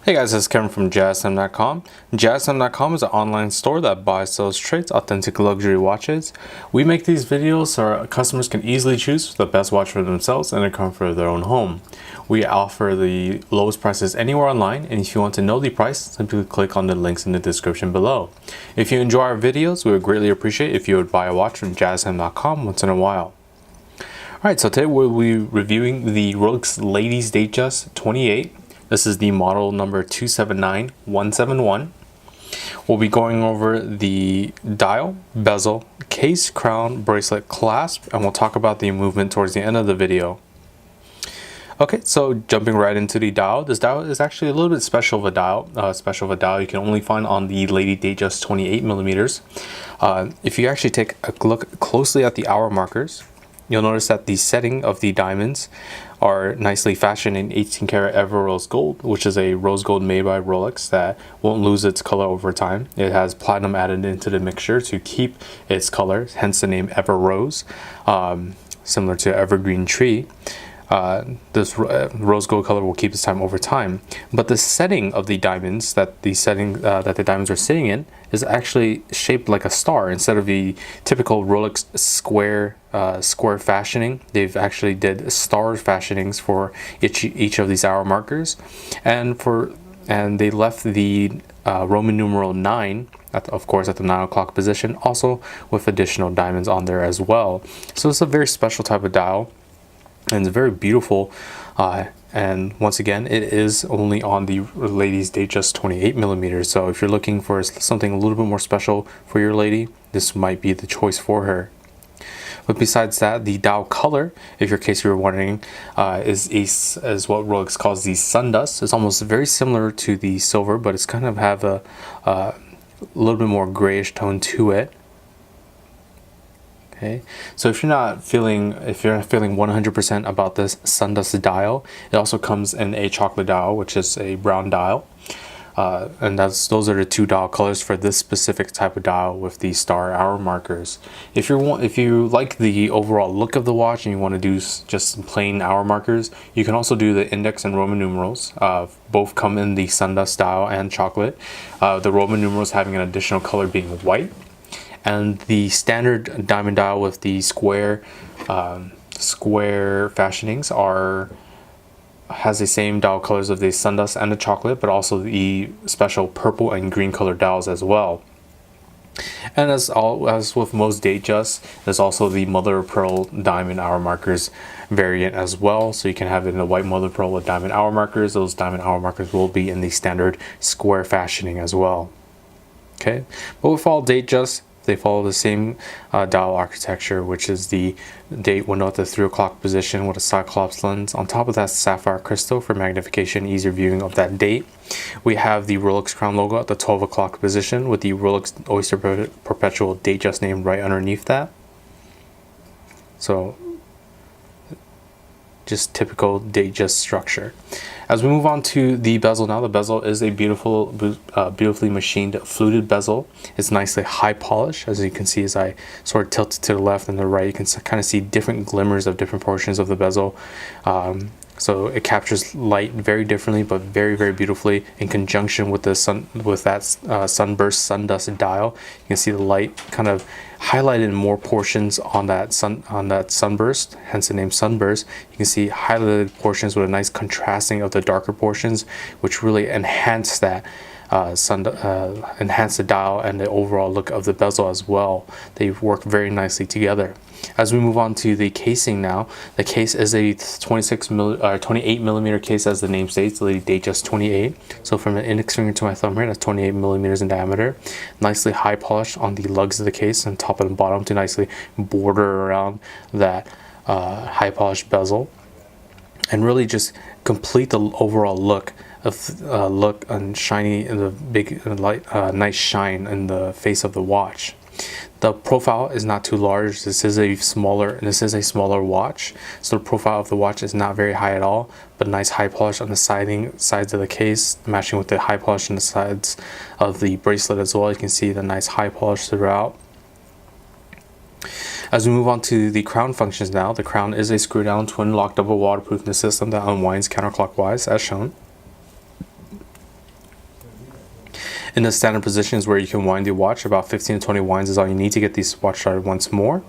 Hey guys, this is Kevin from JazTime.com. JazTime.com is an online store that buys, sells, trades authentic luxury watches. We make these videos so our customers can easily choose the best watch for themselves and the comfort of their own home. We offer the lowest prices anywhere online, and if you want to know the price, simply click on the links in the description below. If you enjoy our videos, we would greatly appreciate if you would buy a watch from JazTime.com once in a while. Alright, so today we'll be reviewing the Rolex Ladies Datejust 28. This is the model number 279171. We'll be going over the dial, bezel, case, crown, bracelet, clasp, and we'll talk about the movement towards the end of the video. Okay, so jumping right into the dial. This dial is actually a little bit special of a dial. You can only find on the Lady Datejust 28 millimeters. If you actually take a look closely at the hour markers, you'll notice that the setting of the diamonds are nicely fashioned in 18 karat Ever Rose Gold, which is a rose gold made by Rolex that won't lose its color over time. It has platinum added into the mixture to keep its color, hence the name Ever Rose, similar to evergreen tree. This rose gold color will keep its time over time, but the setting of the diamonds that the diamonds are sitting in is actually shaped like a star instead of the typical Rolex square fashioning. They've actually did star fashionings for each of these hour markers, and they left the Roman numeral 9 of course at the 9 o'clock position, also with additional diamonds on there as well. So it's a very special type of dial, and it's very beautiful, and once again it is only on the Ladies Datejust 28 millimeters. So if you're looking for something a little bit more special for your lady, this might be the choice for her. But besides that, the dial color, if in case you were wondering, is what Rolex calls the Sundust. It's almost very similar to the silver, but it's kind of have a little bit more grayish tone to it. Okay, so if you're not feeling 100% about this Sundust dial, it also comes in a chocolate dial, which is a brown dial, and those are the two dial colors for this specific type of dial with the star hour markers. If you like the overall look of the watch and you want to do just some plain hour markers, you can also do the index and Roman numerals. Both come in the Sundust dial and chocolate. The Roman numerals having an additional color being white. And the standard diamond dial with the square fashionings has the same dial colors of the Sundust and the chocolate, but also the special purple and green color dials as well. And as with most Datejusts, there's also the mother of pearl diamond hour markers variant as well. So you can have it in the white mother of pearl with diamond hour markers. Those diamond hour markers will be in the standard square fashioning as well. Okay, but with all Datejusts, they follow the same dial architecture, which is the date window at the 3 o'clock position with a cyclops lens. On top of that, sapphire crystal for magnification, easier viewing of that date. We have the Rolex crown logo at the 12 o'clock position with the Rolex Oyster Perpetual Datejust name right underneath that. So just typical Datejust structure. As we move on to the bezel now, the bezel is a beautifully machined fluted bezel. It's nicely high polish, as you can see as I sort of tilt it to the left and the right. You can kind of see different glimmers of different portions of the bezel. So it captures light very differently, but very, very beautifully in conjunction with the sunburst Sundust dial. You can see the light kind of highlighted in more portions on that sunburst, hence the name Sunburst. You can see highlighted portions with a nice contrasting of the darker portions, which really enhance that enhance the dial and the overall look of the bezel as well. They work very nicely together. As we move on to the casing now, the case is a 28 millimeter case, as the name states, the Datejust 28. So from an index finger to my thumb here, that's 28 millimeters in diameter. Nicely high polished on the lugs of the case and top and bottom to nicely border around that high polished bezel, and really just complete the overall look and shiny in the big nice shine in the face of the watch. The profile is not too large. This is a smaller watch, so the profile of the watch is not very high at all, but nice high polish on the sides of the case, matching with the high polish on the sides of the bracelet as well. You can see the nice high polish throughout. As we move on to the crown functions now, the crown is a screw down twin lock double waterproofness system that unwinds counterclockwise as shown. In the standard position is where you can wind the watch. About 15 to 20 winds is all you need to get this watch started once more.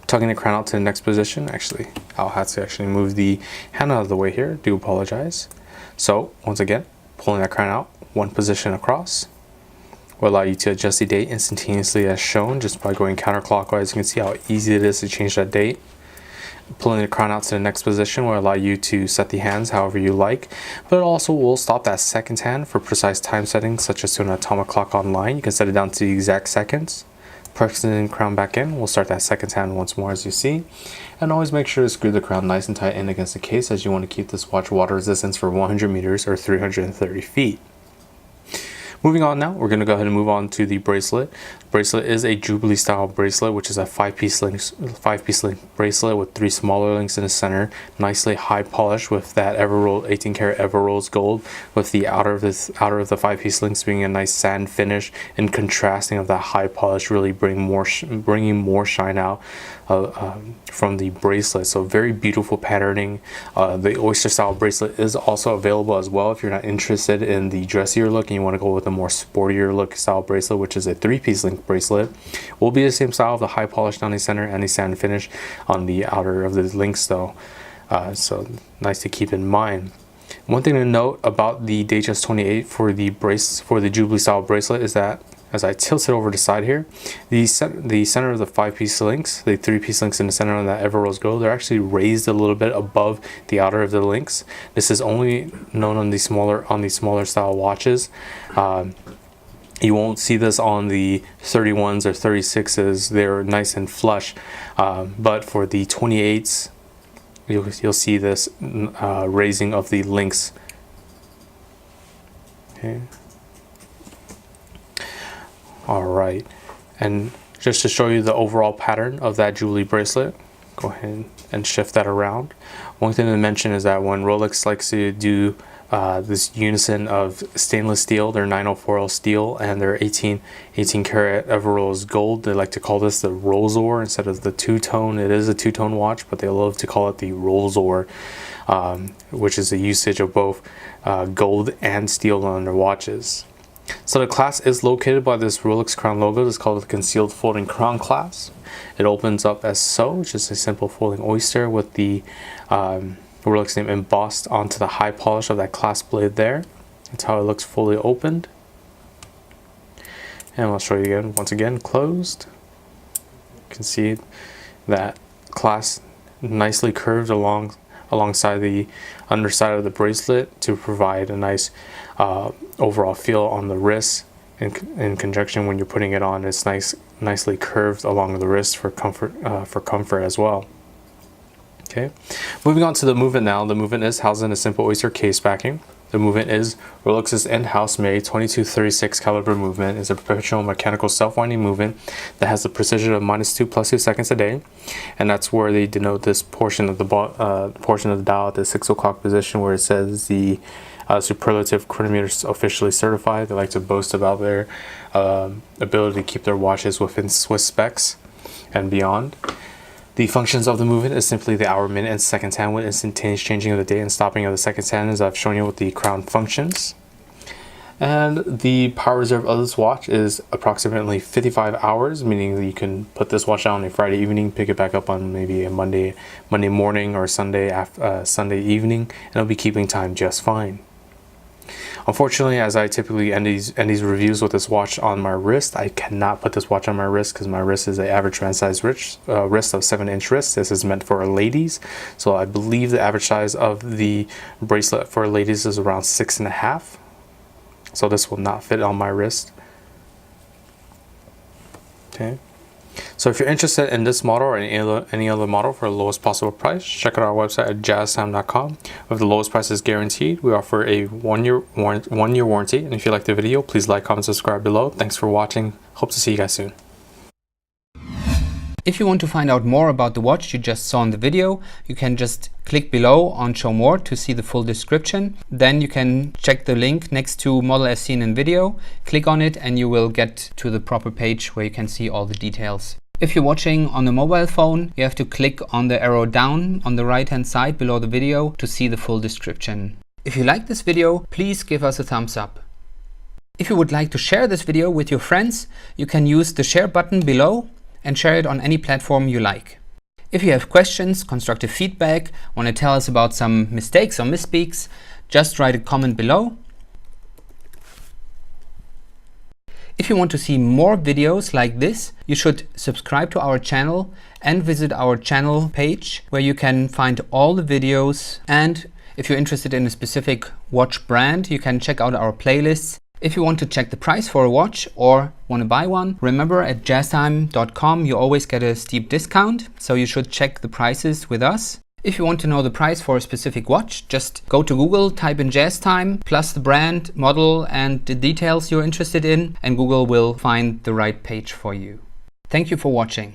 Tugging the crown out to the next position. Actually, I'll have to actually move the hand out of the way here. Do apologize. So once again, pulling that crown out, one position across will allow you to adjust the date instantaneously as shown just by going counterclockwise. You can see how easy it is to change that date. Pulling the crown out to the next position will allow you to set the hands however you like, but it also will stop that second hand for precise time settings such as to an atomic clock online. You can set it down to the exact seconds. Pressing the crown back in, we'll start that second hand once more as you see. And always make sure to screw the crown nice and tight in against the case, as you want to keep this watch water resistance for 100 meters or 330 feet. Moving on now, we're going to go ahead and move on to the bracelet. Bracelet is a Jubilee style bracelet, which is a five-piece link bracelet with 3 smaller links in the center, nicely high polished with that 18 karat Ever Rose Gold, with the outer of the 5-piece links being a nice sand finish and contrasting of that high polish, really bringing more shine out from the bracelet. So very beautiful patterning. The oyster style bracelet is also available as well if you're not interested in the dressier look and you want to go with a more sportier look style bracelet, which is a 3-piece link bracelet. Will be the same style of the high polish down the center and the sand finish on the outer of the links though. So nice to keep in mind. One thing to note about the Datejust 28 for the Jubilee style bracelet is that as I tilt it over the side here, the center of the 5-piece links, the 3-piece links in the center of that Ever Rose Gold, they're actually raised a little bit above the outer of the links. This is only known on the smaller style watches. You won't see this on the 31s or 36s. They're nice and flush, but for the 28s, you'll see this raising of the links. Okay. Alright, and just to show you the overall pattern of that Jubilee bracelet, go ahead and shift that around. One thing to mention is that when Rolex likes to do this unison of stainless steel, their 904L steel, and their 18 karat Ever Rose Gold, they like to call this the Rosor instead of the two-tone. It is a two-tone watch, but they love to call it the Rosor, which is the usage of both gold and steel on their watches. So the clasp is located by this Rolex crown logo. It's called the concealed folding crown clasp. It opens up as so, just a simple folding oyster with the Rolex name embossed onto the high polish of that clasp blade there. That's how it looks fully opened. And I'll show you again, once again, closed. You can see that clasp nicely curved alongside the underside of the bracelet to provide a nice overall feel on the wrist. In conjunction when you're putting it on, it's nicely curved along the wrist for comfort as well. Okay, moving on to the movement now. The movement is housed in a simple oyster case backing. The movement is Rolex's in-house made 2236 caliber movement. Is a perpetual mechanical self-winding movement that has the precision of -2 + 2 seconds a day, and that's where they denote this portion of the dial at the 6 o'clock position where it says the superlative chronometer is officially certified. They like to boast about their ability to keep their watches within Swiss specs and beyond. The functions of the movement is simply the hour, minute, and seconds hand with instantaneous changing of the date and stopping of the seconds hand, as I've shown you with the crown functions. And the power reserve of this watch is approximately 55 hours, meaning that you can put this watch out on a Friday evening, pick it back up on maybe a Monday morning or Sunday evening, and it'll be keeping time just fine. Unfortunately, as I typically end these reviews with this watch on my wrist, I cannot put this watch on my wrist because my wrist is an average man size wrist of 7-inch wrist. This is meant for ladies, so I believe the average size of the bracelet for ladies is around 6.5. So this will not fit on my wrist. Okay. So if you're interested in this model or any other model for the lowest possible price, check out our website at JazTime.com. If the lowest price is guaranteed, we offer a one-year warranty. And if you like the video, please like, comment, subscribe below. Thanks for watching. Hope to see you guys soon. If you want to find out more about the watch you just saw in the video, you can just click below on Show More to see the full description. Then you can check the link next to model as seen in video, click on it, and you will get to the proper page where you can see all the details. If you're watching on a mobile phone, you have to click on the arrow down on the right hand side below the video to see the full description. If you like this video, please give us a thumbs up. If you would like to share this video with your friends, you can use the share button below and share it on any platform you like. If you have questions, constructive feedback, want to tell us about some mistakes or misspeaks, just write a comment below. If you want to see more videos like this, you should subscribe to our channel and visit our channel page where you can find all the videos. And if you're interested in a specific watch brand, you can check out our playlists. If you want to check the price for a watch or want to buy one, remember at JazTime.com you always get a steep discount, so you should check the prices with us. If you want to know the price for a specific watch, just go to Google, type in JazTime, plus the brand, model and the details you're interested in, and Google will find the right page for you. Thank you for watching.